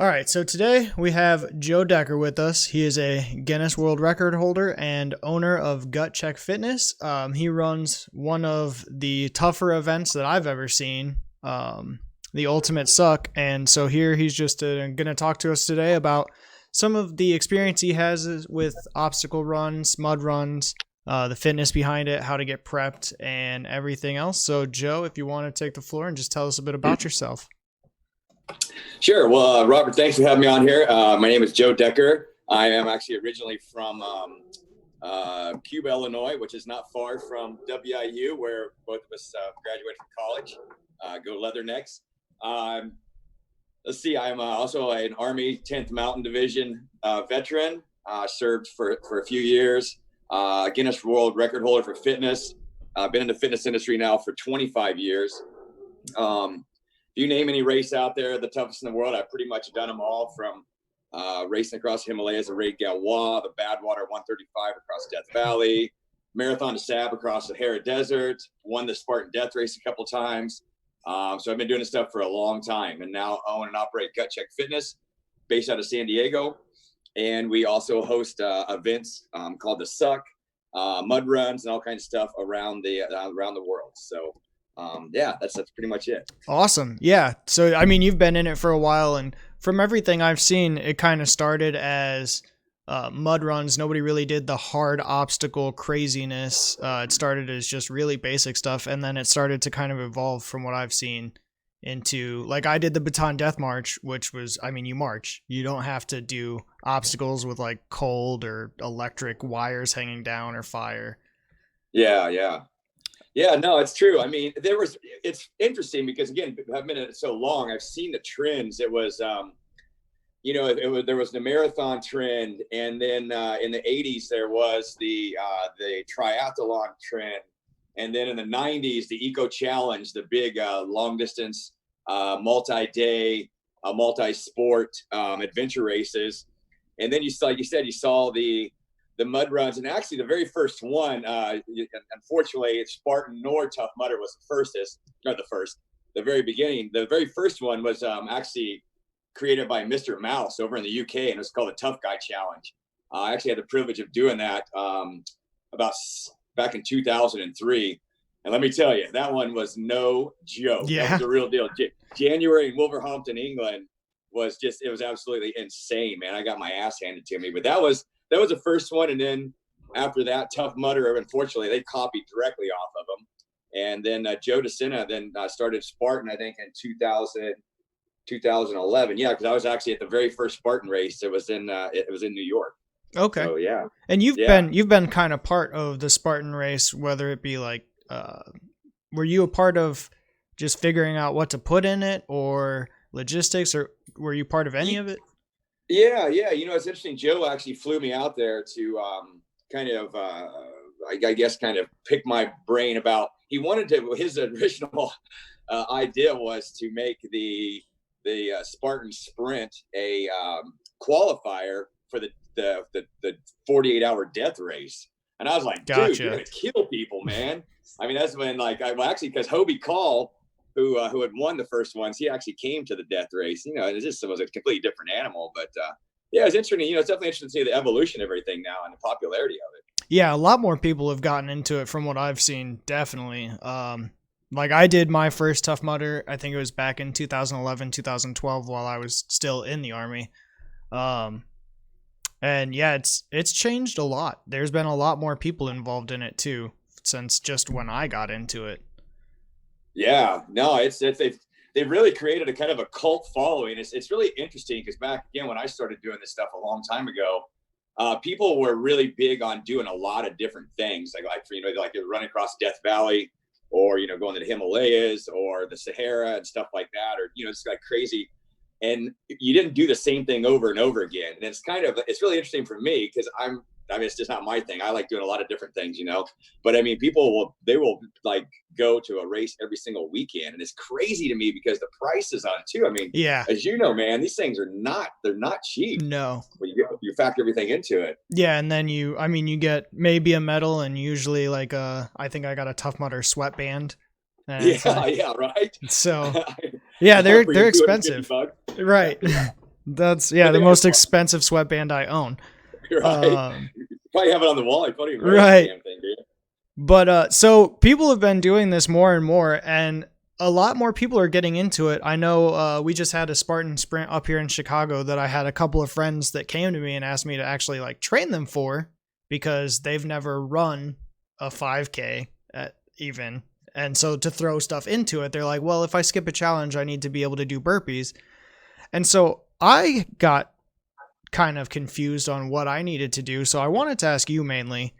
All right, so today we have Joe Decker with us. He is a Guinness World Record holder and owner of Gut Check Fitness. He runs one of the tougher events that I've ever seen, the Ultimate Suck. And so here he's just going to talk to us today about some of the experience he has with obstacle runs, mud runs, the fitness behind it, how to get prepped, and everything else. So, Joe, if you want to take the floor and just tell us a bit about yourself. Sure. Well, Robert, thanks for having me on here. My name is Joe Decker. I am actually originally from Cuba, Illinois, which is not far from WIU, where both of us graduated from college. Go Leathernecks. Let's see. I'm also an Army 10th Mountain Division veteran. Served for a few years. Guinness World Record holder for fitness. Been in the fitness industry now for 25 years. You name any race out there, the toughest in the world, I've pretty much done them all, from racing across the Himalayas, the Raid Galois, the Badwater 135 across Death Valley, Marathon de Sable across the Sahara Desert, won the Spartan Death Race a couple times. So I've been doing this stuff for a long time, and now own and operate Gut Check Fitness based out of San Diego. And we also host events called the Suck, mud runs, and all kinds of stuff around the world. So that's pretty much it. Awesome. Yeah. So, I mean, you've been in it for a while, and from everything I've seen, it kind of started as mud runs. Nobody really did the hard obstacle craziness. It started as just really basic stuff, and then it started to kind of evolve, from what I've seen, into, like, I did the Baton Death March, which was, I mean, you march. You don't have to do obstacles with like cold or electric wires hanging down or fire. Yeah, no, it's true. I mean, it's interesting because, again, I've been in it so long, I've seen the trends. It was, there was the marathon trend, and then in the 80s, there was the triathlon trend. And then in the 90s, the Eco Challenge, the big long distance, multi-day, multi-sport adventure races. And then you saw the mud runs, and actually the very first one, unfortunately, Spartan nor Tough Mudder was the very beginning. The very first one was actually created by Mr. Mouse over in the UK, and it was called the Tough Guy Challenge. I actually had the privilege of doing that about back in 2003. And let me tell you, that one was no joke. Yeah. That was a real deal. January in Wolverhampton, England it was absolutely insane, man. I got my ass handed to me, but that was the first one. And then after that, Tough Mudder, unfortunately, they copied directly off of them. And then Joe DeSena then started Spartan, I think, in 2011. Yeah, because I was actually at the very first Spartan race. It was in New York. Okay. So, yeah. And you've been kind of part of the Spartan race, whether it be like, were you a part of just figuring out what to put in it, or logistics, or were you part of any of it? Yeah. It's interesting. Joe actually flew me out there to kind of pick my brain about. He wanted to. His original idea was to make the Spartan Sprint a qualifier for the 48-hour death race. And I was like, Gotcha. Dude, you're gonna kill people, man. I mean, that's when because Hobie Call, who had won the first ones, he actually came to the death race. It was a completely different animal. But it's interesting. It's definitely interesting to see the evolution of everything now and the popularity of it. Yeah, a lot more people have gotten into it from what I've seen, definitely. Like I did my first Tough Mudder, I think it was back in 2011, 2012, while I was still in the Army. And yeah, it's changed a lot. There's been a lot more people involved in it too, since just when I got into it. Yeah, no, they've really created a kind of a cult following. It's really interesting because back again when I started doing this stuff a long time ago, people were really big on doing a lot of different things, like running across Death Valley, or going to the Himalayas or the Sahara and stuff like that, or it's like crazy. And you didn't do the same thing over and over again. And it's really interesting for me because it's just not my thing. I like doing a lot of different things, but I mean, people will like go to a race every single weekend. And it's crazy to me because the prices on it too. I mean, yeah, as you know, man, these things they're not cheap. No. When you factor everything into it. Yeah. And then you get maybe a medal, and usually like I think I got a Tough Mudder sweatband. Yeah, right. So yeah, they're expensive. Right. Yeah. That's But the they are most fun. expensive sweatband I own. Right? Um, You probably have it on the wall. You probably even wear the right. damn thing, dude. But so people have been doing this more and more, and a lot more people are getting into it. I know we just had a Spartan sprint up here in Chicago that I had a couple of friends that came to me and asked me to actually like train them for, because they've never run a 5K at even. And so to throw stuff into it, they're like, well, if I skip a challenge, I need to be able to do burpees. And so I got kind of confused on what I needed to do. So I wanted to ask you mainly,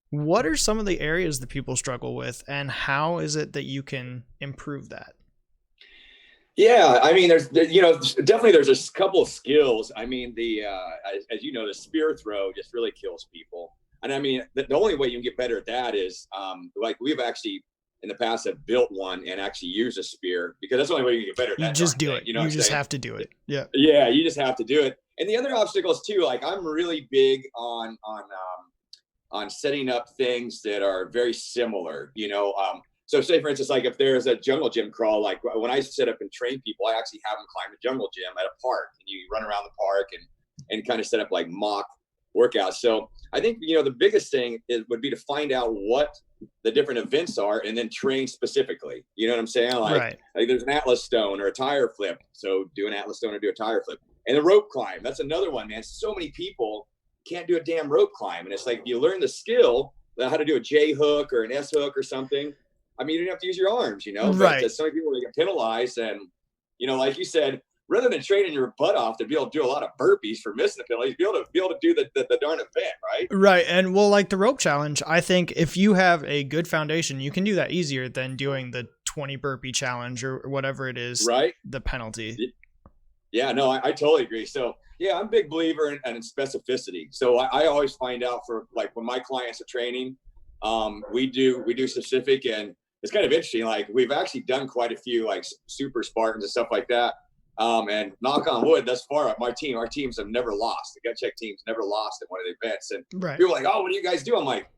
what are some of the areas that people struggle with, and how is it that you can improve that? Yeah, I mean, definitely there's a couple of skills. I mean, as you know, the spear throw just really kills people. And I mean, the only way you can get better at that is like we've actually in the past have built one and actually used a spear, because that's the only way you can get better at You that just darn do thing. it. You know You what I'm just saying? have to do it. Yeah. Yeah, you just have to do it. And the other obstacles too, like I'm really big on setting up things that are very similar. So say for instance, like if there's a jungle gym crawl, like when I set up and train people, I actually have them climb the jungle gym at a park, and you run around the park and kind of set up like mock workouts. So I think the biggest thing would be to find out what the different events are and then train specifically. You know what I'm saying? Right. Like there's an Atlas stone or a tire flip, so do an Atlas stone or do a tire flip. And the rope climb, that's another one, man. So many people can't do a damn rope climb, and it's like if you learn the skill, how to do a J hook or an S hook or something. I mean, you don't have to use your arms, Right. But so many people, they get penalized. And, like you said, rather than training your butt off to be able to do a lot of burpees for missing the penalties, be able to do the darn event, right? Right. And well, like the rope challenge, I think if you have a good foundation, you can do that easier than doing the 20 burpee challenge or whatever it is, right? The penalty. Yeah, no, I totally agree. So yeah, I'm a big believer in specificity. So I always find out for like when my clients are training, we do specific, and it's kind of interesting. Like we've actually done quite a few like super Spartans and stuff like that. And knock on wood, thus far, our teams have never lost. The gut check teams never lost at one of the events. And Right. people are like, oh, what do you guys do? I'm like,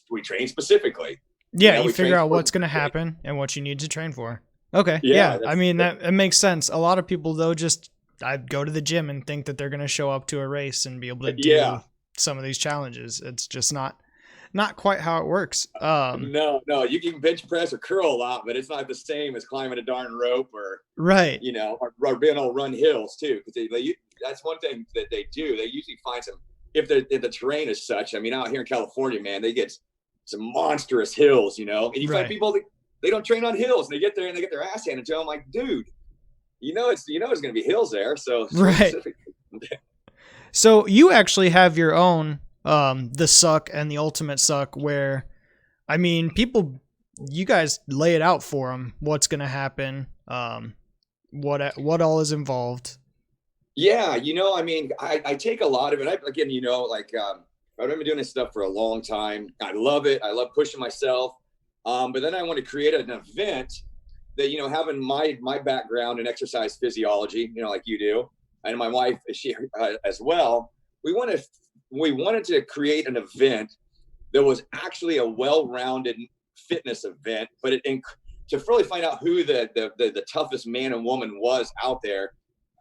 we train specifically. Yeah, you figure out what's going to happen and what you need to train for. Okay. Yeah. I mean, that makes sense. A lot of people, though, I'd go to the gym and think that they're going to show up to a race and be able to do some of these challenges. It's just not quite how it works. No, you can bench press or curl a lot, but it's not the same as climbing a darn rope or right. Or being able to run hills too. Because that's one thing that they do. They usually find if the terrain is such. I mean, out here in California, man, they get some monstrous hills, and you find people that they don't train on hills, and they get there and they get their ass handed to them. I'm like, dude, it's going to be hills there. So right. So you actually have your own the suck and the ultimate suck, where I mean you guys lay it out for them what's going to happen, what all is involved. Yeah, I mean, I take a lot of it. I've been doing this stuff for a long time. I love it. I love pushing myself. But then I want to create an event that, having my background in exercise physiology, like you do, and my wife, she as well, we wanted to create an event that was actually a well-rounded fitness event, but to really find out who the toughest man and woman was out there.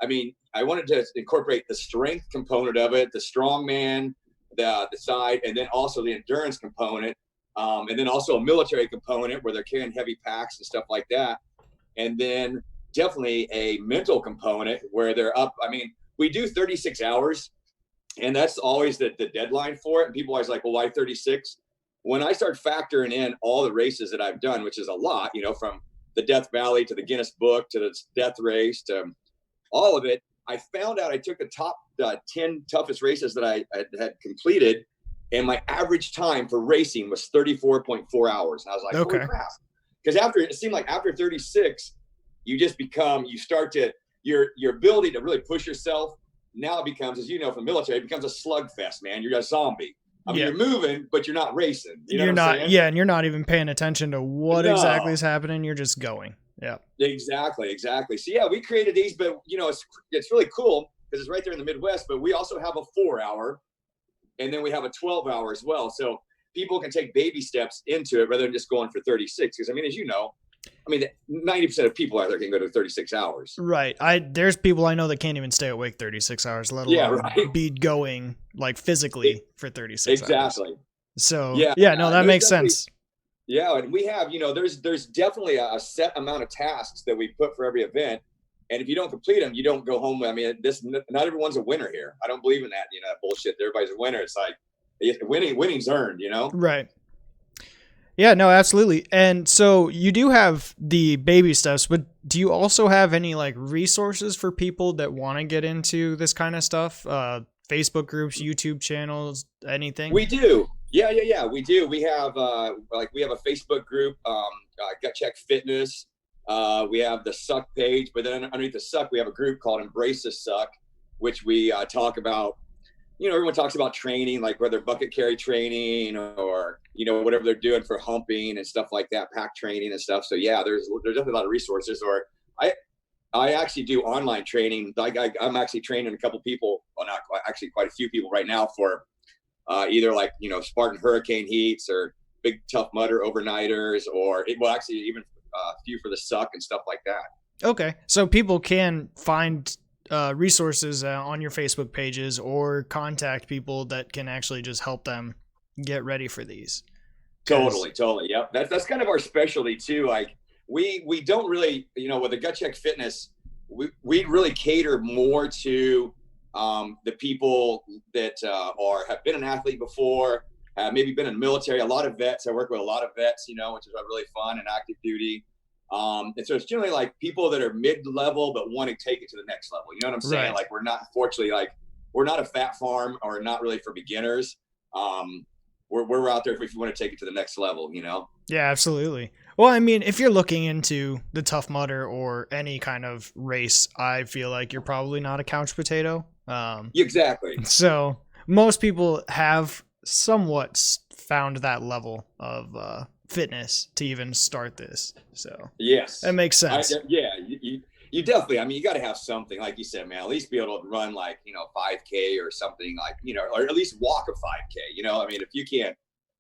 I mean, I wanted to incorporate the strength component of it, the strong man, the side, and then also the endurance component, and then also a military component where they're carrying heavy packs and stuff like that. And then definitely a mental component where they're up. I mean, we do 36 hours, and that's always the deadline for it. And people are always like, well, why 36? When I start factoring in all the races that I've done, which is a lot, from the Death Valley to the Guinness Book to the Death Race to all of it, I found out I took the top 10 toughest races that I had completed, and my average time for racing was 34.4 hours. And I was like, okay. Holy crap. Because it seemed like after 36, your ability to really push yourself now becomes, as you know from the military, it becomes a slugfest, man. You're a zombie. I mean, you're moving, but you're not racing. You're not, and you're not even paying attention to what exactly is happening. You're just going. Yeah. Exactly. So yeah, we created these, but it's really cool because it's right there in the Midwest, but we also have a 4-hour, and then we have a 12-hour as well. So people can take baby steps into it rather than just going for 36. Because I mean, as you know, I mean, 90% of people out there can go to 36 hours. Right. There's people I know that can't even stay awake 36 hours, let Yeah, alone right. be going like physically for 36 hours. Exactly. So Yeah, yeah, no, that there's makes definitely, sense. yeah, and we have, there's definitely a set amount of tasks that we put for every event, and if you don't complete them, you don't go home. I mean, not everyone's a winner here. I don't believe in that, that bullshit. Everybody's a winner. It's like winning's earned, Right. Yeah, no, absolutely. And so you do have the baby steps, but do you also have any like resources for people that want to get into this kind of stuff? Facebook groups, YouTube channels, anything? We do. Yeah. We do. We have we have a Facebook group, Gut Check Fitness. We have the Suck page, but then underneath the Suck, we have a group called Embrace the Suck, which we talk about. Everyone talks about training, like whether bucket carry training or whatever they're doing for humping and stuff like that, pack training and stuff. So yeah, there's definitely a lot of resources. Or I actually do online training. I'm actually training a couple people, well, not actually quite a few people right now for either like Spartan hurricane heats or big tough mudder overnighters, or actually even a few for the Suck and stuff like that. Okay, so people can find resources on your Facebook pages or contact people that can actually just help them get ready for these. Totally. Yep. That's kind of our specialty too. Like we don't really, with the Gut Check Fitness, we really cater more to the people that have been an athlete before, have maybe been in the military. A lot of vets. I work with a lot of vets, which is really fun and active duty. And so it's generally like people that are mid-level but want to take it to the next level. You know what I'm saying? Right. Like we're not, fortunately, like we're not a fat farm or not really for beginners. We're out there if you want to take it to the next level, Yeah, absolutely. Well, I mean, if you're looking into the Tough Mudder or any kind of race, I feel like you're probably not a couch potato. Exactly. So most people have somewhat found that level of fitness to even start this. So yes, that makes sense. You definitely, I mean, you got to have something, like you said, man, at least be able to run like, 5K or something like, or at least walk a 5K, I mean, if you can't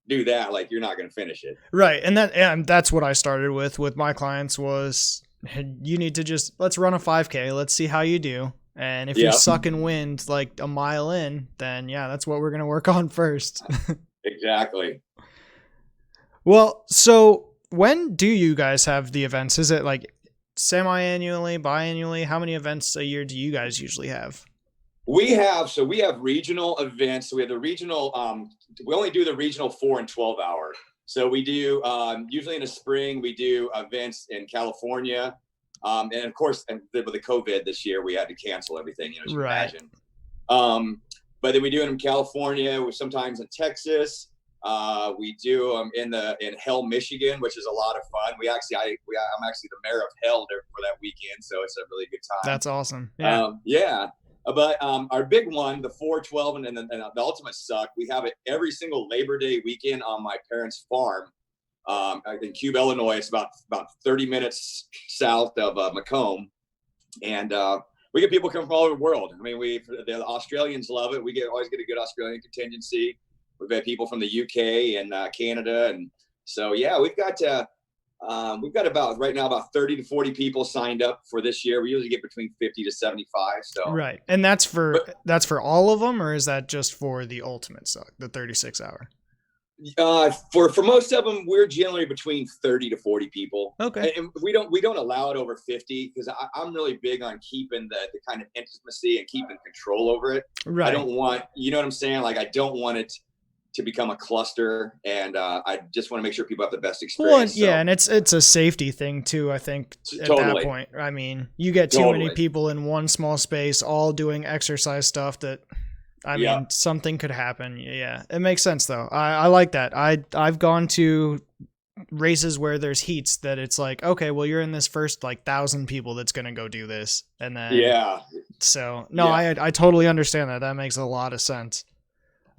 do that, like you're not going to finish it. Right. And that's what I started with my clients was you need to just, let's run a 5K. Let's see how you do. And if you're sucking wind like a mile in, then yeah, that's what we're going to work on first. Exactly. Well, so when do you guys have the events? Is it like semi-annually, biannually? How many events a year do you guys usually have? We have regional events. So we have the regional, we only do the regional 4 and 12 hour. So we do, usually in the spring, we do events in California. And of course, with the COVID this year, we had to cancel everything, as you imagine. But then we do it in California, sometimes in Texas. We do them in Hell, Michigan, which is a lot of fun. I'm actually the mayor of Hell there for that weekend, so it's a really good time. That's awesome. Yeah. But our big one, the 4, 12, and the Ultimate Suck, we have it every single Labor Day weekend on my parents' farm in Cube, Illinois. It's about 30 minutes south of Macomb, and we get people come from all over the world. I mean, the Australians love it. We always get a good Australian contingency. We've had people from the UK and Canada, and so yeah, we've got about right now about 30 to 40 people signed up for this year. We usually get between 50 to 75. So right, and that's for all of them, or is that just for the Ultimate Suck, the 36 hour? For most of them, we're generally between 30 to 40 people. Okay, and we don't allow it over 50 because I'm really big on keeping the kind of intimacy and keeping control over it. Right. I don't want, you know what I'm saying? Like I don't want it to become a cluster, and I just want to make sure people have the best experience. Well, yeah, and it's a safety thing too, I think, at that point. I mean, you get too many people in one small space all doing exercise stuff that, I mean, something could happen. Yeah, it makes sense though. I like that. I've gone to races where there's heats that it's like, okay, well, you're in this first like 1,000 people that's going to go do this. And then, so no, I totally understand that. That makes a lot of sense.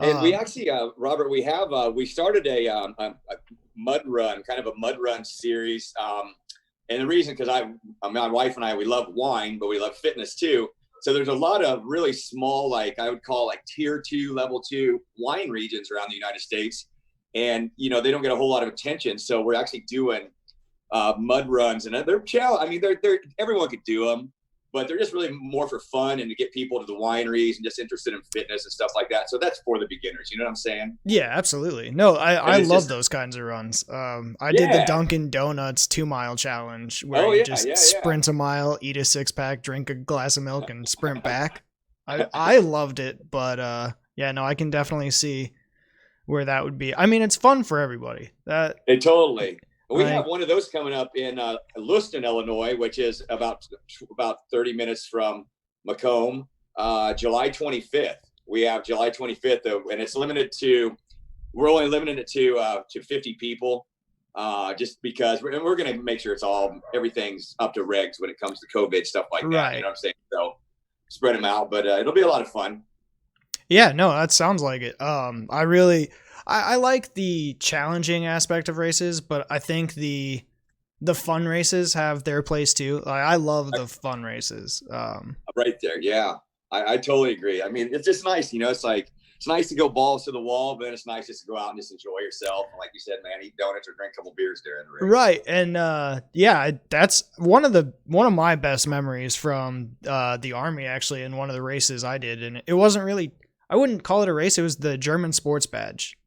And we actually, Robert, we started a mud run, kind of a mud run series. And the reason, because my wife and I, we love wine, but we love fitness too. So there's a lot of really small, like I would call like tier 2, level 2 wine regions around the United States. And, they don't get a whole lot of attention. So we're actually doing mud runs, and they're challenge. I mean, they're everyone could do them, but they're just really more for fun and to get people to the wineries and just interested in fitness and stuff like that. So that's for the beginners. You know what I'm saying? Yeah, absolutely. No, I love just those kinds of runs. I did the yeah. Dunkin' Donuts 2 mile challenge where Oh you yeah, just yeah, yeah. sprint a mile, eat a 6-pack, drink a glass of milk, and sprint back. I loved it, but yeah, no, I can definitely see where that would be. I mean, it's fun for everybody. That It totally. We like, have one of those coming up in Lewiston, Illinois, which is about 30 minutes from Macomb, July 25th. We have July 25th, and it's limited to. We're only limiting it to 50 people, just because, and we're going to make sure everyththing's up to regs when it comes to COVID stuff like that. Right. You know what I'm saying? So spread them out, but it'll be a lot of fun. yeah, no, that sounds like it. I like the challenging aspect of races, but I think the fun races have their place too. Like, I love the fun races. Right there, yeah, I totally agree. I mean, it's just nice, it's like it's nice to go balls to the wall, but then it's nice just to go out and just enjoy yourself. And like you said, man, eat donuts or drink a couple beers during the race. Right, and yeah, that's one of my best memories from the Army, actually, in one of the races I did, and it wasn't really, I wouldn't call it a race. It was the German sports badge.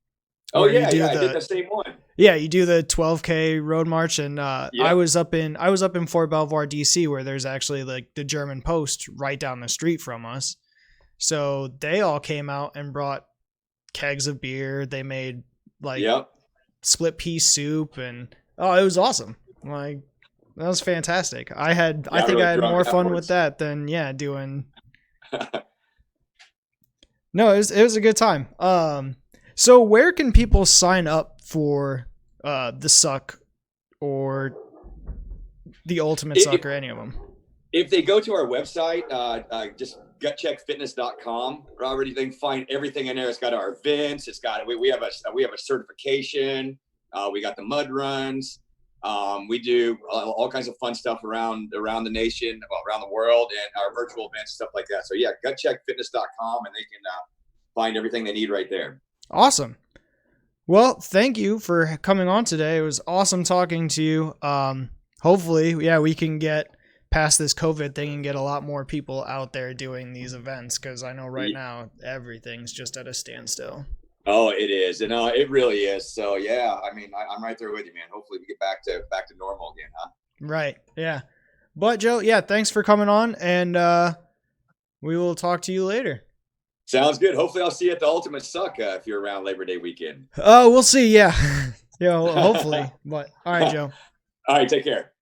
Oh yeah, I did the same one. Yeah, you do the 12K road march, and Yep. I was up in Fort Belvoir, DC, where there's actually like the German post right down the street from us. So they all came out and brought kegs of beer. They made like Yep. split pea soup, and oh, it was awesome. Like, that was fantastic. I think I had more fun with that than doing. No, it was a good time. So where can people sign up for the Suck or the Ultimate Suck or any of them? If they go to our website, just gutcheckfitness.com, Robert, you can find everything in there. It's got our events. It's got we have a certification. We got the mud runs. We do all kinds of fun stuff around the nation, around the world, and our virtual events, stuff like that. So yeah, gutcheckfitness.com, and they can find everything they need right there. Awesome. Well, thank you for coming on today. It was awesome talking to you. Hopefully, we can get past this COVID thing and get a lot more people out there doing these events, because I know right now everything's just at a standstill. Oh, it is, and it really is. So yeah, I mean, I'm right there with you, man. Hopefully, we get back to normal again, huh? Right. Yeah. But Joe, thanks for coming on, and we will talk to you later. Sounds good. Hopefully, I'll see you at the Ultimate Suck if you're around Labor Day weekend. Oh, we'll see. Yeah. Hopefully. But all right, Joe. All right, take care.